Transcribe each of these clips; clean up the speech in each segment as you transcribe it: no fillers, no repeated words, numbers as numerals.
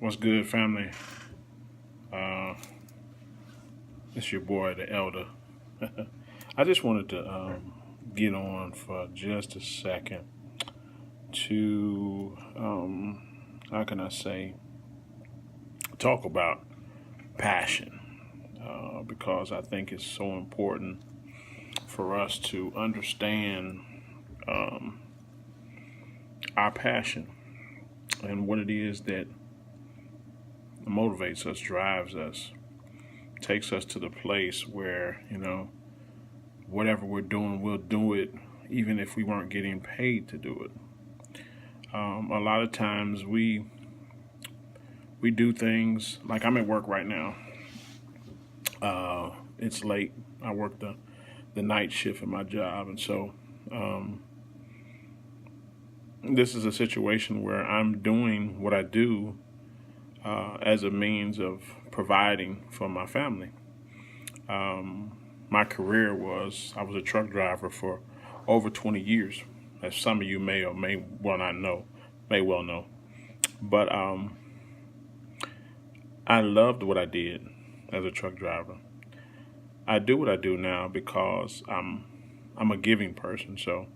What's good, family? Uh, it's your boy, the Elder. I just wanted to get on for just a second to, how can I say, talk about passion because I think it's so important for us to understand um, our passion and what it is that motivates us, drives us, takes us to the place where, whatever we're doing, we'll do it even if we weren't getting paid to do it. A lot of times we do things like I'm at work right now. It's late. I work the night shift at my job, and so um, this is a situation where I'm doing what I do as a means of providing for my family. My career was I was a truck driver for over 20 years, as some of you may or may well not know, may well know. But I loved what I did as a truck driver. I do what I do now because I'm a giving person, so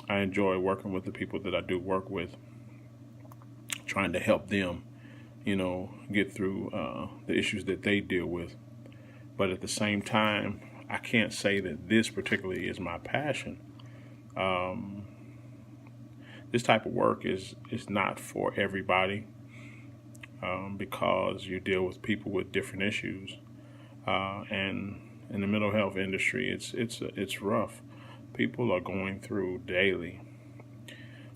I enjoy working with the people that I do work with, trying to help them, get through the issues that they deal with. But at the same time, I can't say that this particularly is my passion. Um, this type of work is not for everybody because you deal with people with different issues, and in the mental health industry, it's rough. People are going through daily.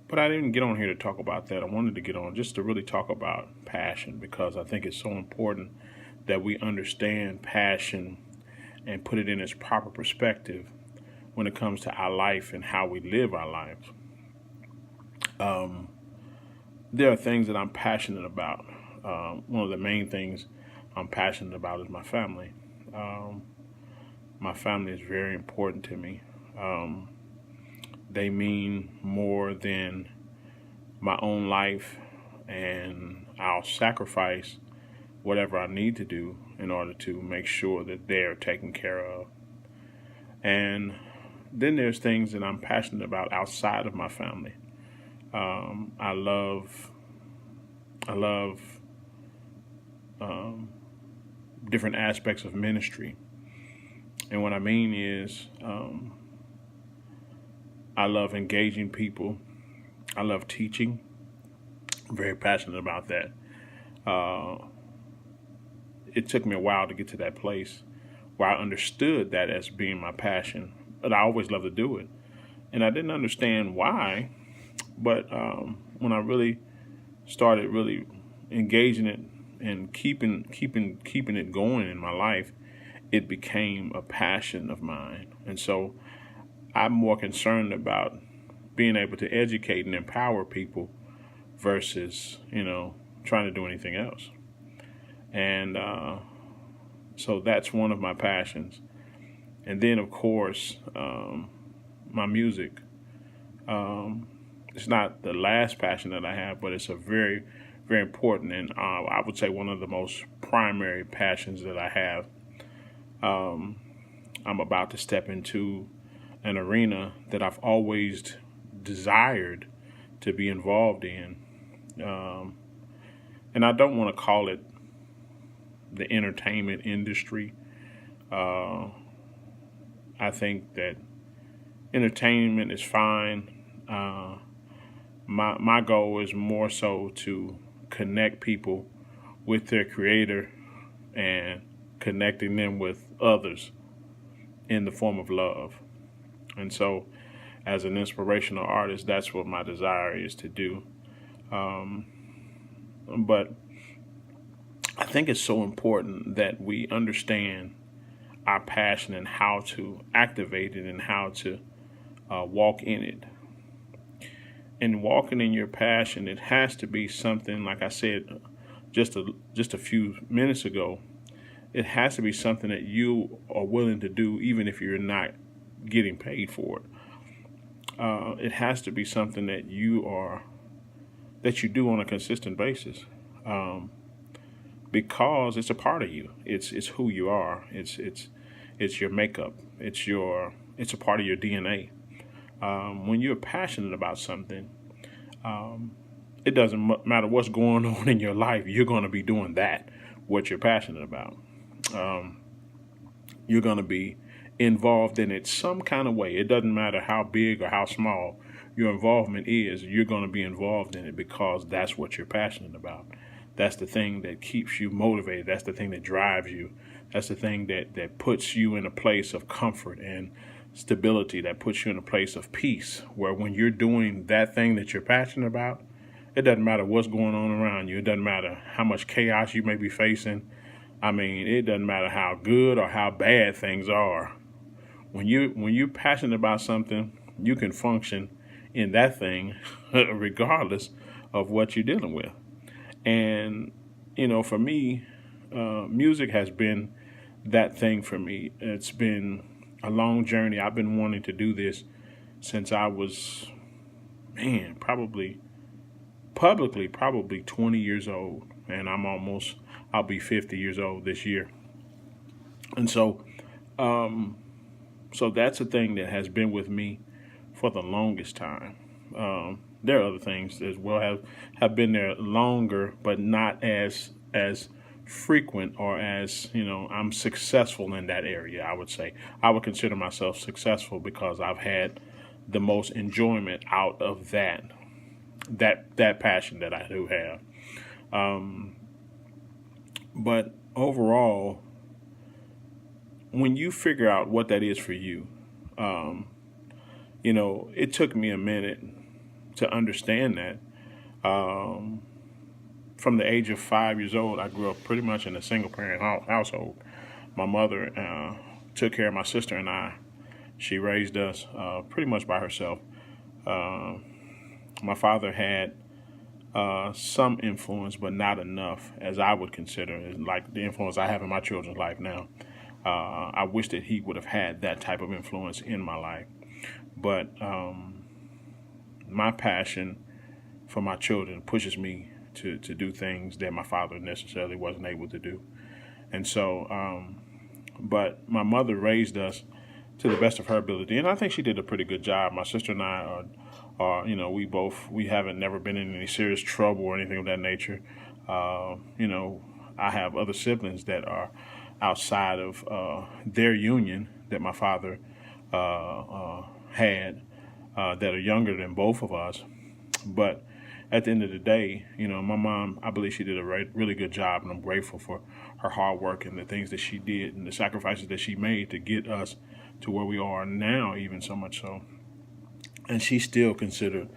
But I didn't get on here to talk about that. I wanted to get on just to really talk about passion because I think it's so important that we understand passion and put it in its proper perspective when it comes to our life and how we live our lives. Um, there are things that I'm passionate about. One of the main things I'm passionate about is my family. Um, my family is very important to me. Um, they mean more than my own life, and I'll sacrifice whatever I need to do in order to make sure that they're taken care of. And then there's things that I'm passionate about outside of my family. Um, I love I love um, different aspects of ministry, and what I mean is I love engaging people. I love teaching. I'm very passionate about that. Uh, it took me a while to get to that place where I understood that as being my passion, but I always loved to do it, and I didn't understand why. But when I really started really engaging it and keeping it going in my life, it became a passion of mine. And so I'm more concerned about being able to educate and empower people versus trying to do anything else. And so that's one of my passions. And then of course my music. Um, it's not the last passion that I have, but it's a very, very important and I would say one of the most primary passions that I have. Um, I'm about to step into an arena that I've always desired to be involved in. Um, and I don't want to call it the entertainment industry. Uh, I think that entertainment is fine. My goal is more so to connect people with their creator and connecting them with others in the form of love. And so, as an inspirational artist, that's what my desire is to do. Um, but I think it's so important that we understand our passion and how to activate it and how to walk in it. And walking in your passion, it has to be something like I said just a few minutes ago. It has to be something that you are willing to do, even if you're not getting paid for it. It has to be something that you do on a consistent basis. because it's a part of you. It's who you are. It's your makeup. It's a part of your DNA. When you're passionate about something, it doesn't matter what's going on in your life. You're going to be doing that, what you're passionate about. You're going to be involved in it some kind of way. It doesn't matter how big or how small your involvement is. You're going to be involved in it because that's what you're passionate about. That's the thing that keeps you motivated. That's the thing that drives you. That's the thing that puts you in a place of comfort and stability, that puts you in a place of peace, where when you're doing that thing that you're passionate about, it doesn't matter what's going on around you. It doesn't matter how much chaos you may be facing. I mean, it doesn't matter how good or how bad things are. When you're passionate about something, you can function in that thing regardless of what you're dealing with. And, for me, music has been that thing for me. It's been a long journey. I've been wanting to do this since I was, probably 20 years old. And I'll be 50 years old this year. And so that's a thing that has been with me for the longest time. There are other things as well have been there longer, but not as frequent or as, I'm successful in that area. I would say I would consider myself successful because I've had the most enjoyment out of that passion that I do have. But overall, when you figure out what that is for you, it took me a minute to understand that. From the age of 5 years old, I grew up pretty much in a single parent household. My mother took care of my sister and I. She raised us pretty much by herself. My father had some influence, but not enough, as I would consider, like the influence I have in my children's life now. I wish that he would have had that type of influence in my life. But my passion for my children pushes me to do things that my father necessarily wasn't able to do. And so, but my mother raised us to the best of her ability, and I think she did a pretty good job. My sister and I are we haven't never been in any serious trouble or anything of that nature. I have other siblings that are outside of their union that my father had that are younger than both of us. But at the end of the day, my mom, I believe she did a really good job, and I'm grateful for her hard work and the things that she did and the sacrifices that she made to get us to where we are now, even so much so. And she's still considered,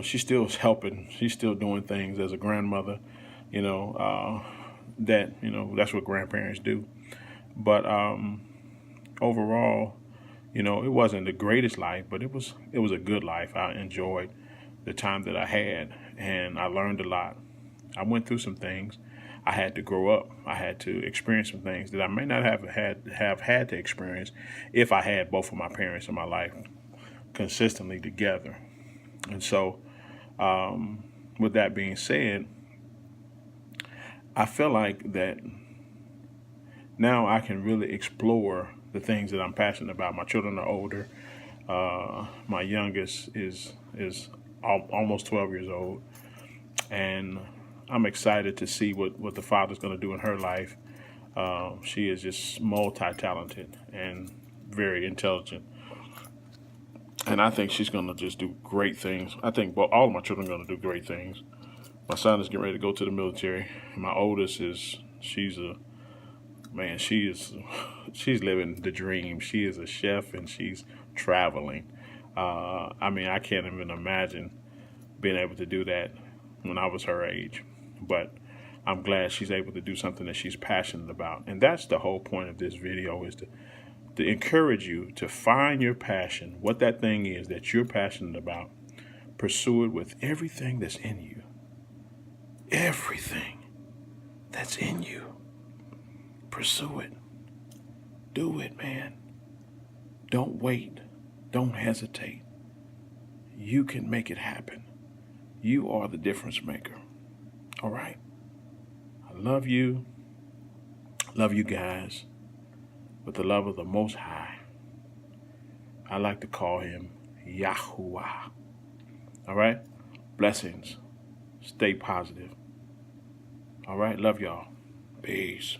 she's still helping. She's still doing things as a grandmother, that's what grandparents do. But overall, it wasn't the greatest life, but it was a good life. I enjoyed the time that I had, and I learned a lot. I went through some things. I had to grow up. I had to experience some things that I may not have had to experience if I had both of my parents in my life consistently together. And so, with that being said, I feel like that now I can really explore the things that I'm passionate about. My children are older. My youngest is almost 12 years old, and I'm excited to see what the father's going to do in her life. She is just multi-talented and very intelligent, and I think she's going to just do great things. I think all of my children are going to do great things. My son is getting ready to go to the military. My oldest she's living the dream. She is a chef and she's traveling. I can't even imagine being able to do that when I was her age. But I'm glad she's able to do something that she's passionate about. And that's the whole point of this video, is to encourage you to find your passion, what that thing is that you're passionate about. Pursue it with everything that's in you. Everything that's in you. Pursue it. Do it, man. Don't wait. Don't hesitate. You can make it happen. You are the difference maker. All right? I I love you. Love you guys with the love of the Most High. I like to call him Yahuwah. All right? Blessings. Stay positive. All right? Love y'all. Peace.